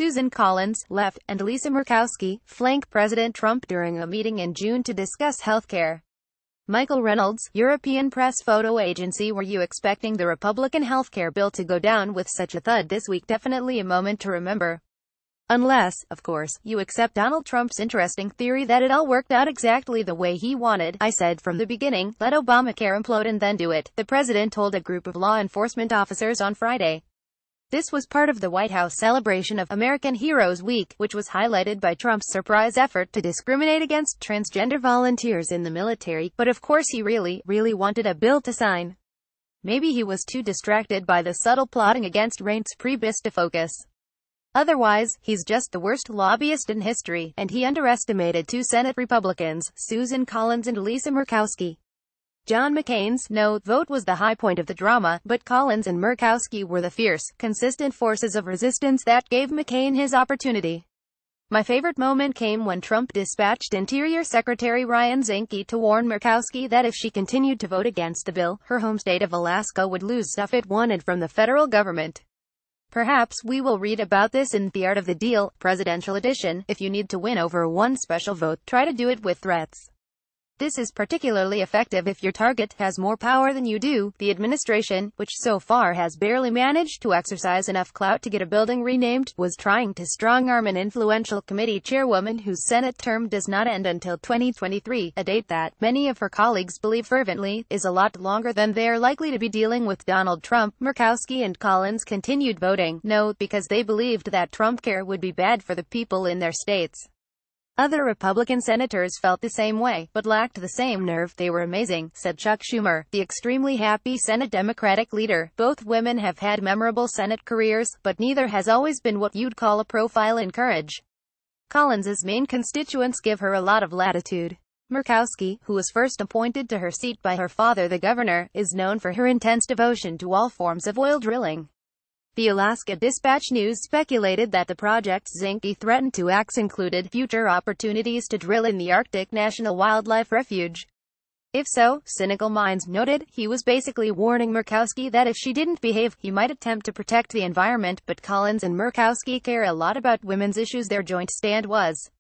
Susan Collins, left, and Lisa Murkowski, flank President Trump during a meeting in June to discuss healthcare. Michael Reynolds, European Press Photo Agency. Were you expecting the Republican healthcare bill to go down with such a thud this week? Definitely a moment to remember. Unless, of course, you accept Donald Trump's interesting theory that it all worked out exactly the way he wanted. I said from the beginning, let Obamacare implode and then do it, the president told a group of law enforcement officers on Friday. This was part of the White House celebration of American Heroes Week, which was highlighted by Trump's surprise effort to discriminate against transgender volunteers in the military, but of course he really wanted a bill to sign. Maybe he was too distracted by the subtle plotting against Reince Priebus to focus. Otherwise, he's just the worst lobbyist in history, and he underestimated two Senate Republicans, Susan Collins and Lisa Murkowski. John McCain's no vote was the high point of the drama, but Collins and Murkowski were the fierce, consistent forces of resistance that gave McCain his opportunity. My favorite moment came when Trump dispatched Interior Secretary Ryan Zinke to warn Murkowski that if she continued to vote against the bill, her home state of Alaska would lose stuff it wanted from the federal government. Perhaps we will read about this in The Art of the Deal, Presidential Edition. If you need to win over one special vote, try to do it with threats. This is particularly effective if your target has more power than you do. The administration, which so far has barely managed to exercise enough clout to get a building renamed, was trying to strong-arm an influential committee chairwoman whose Senate term does not end until 2023, a date that, many of her colleagues believe fervently, is a lot longer than they are likely to be dealing with Donald Trump. Murkowski and Collins continued voting no because they believed that Trumpcare would be bad for the people in their states. Other Republican senators felt the same way, but lacked the same nerve. They were amazing, said Chuck Schumer, the extremely happy Senate Democratic leader. Both women have had memorable Senate careers, but neither has always been what you'd call a profile in courage. Collins's main constituents give her a lot of latitude. Murkowski, who was first appointed to her seat by her father the governor, is known for her intense devotion to all forms of oil drilling. The Alaska Dispatch News speculated that the projects Zinke threatened to axe included future opportunities to drill in the Arctic National Wildlife Refuge. If so, cynical minds noted, he was basically warning Murkowski that if she didn't behave, he might attempt to protect the environment. But Collins and Murkowski care a lot about women's issues. Their joint stand was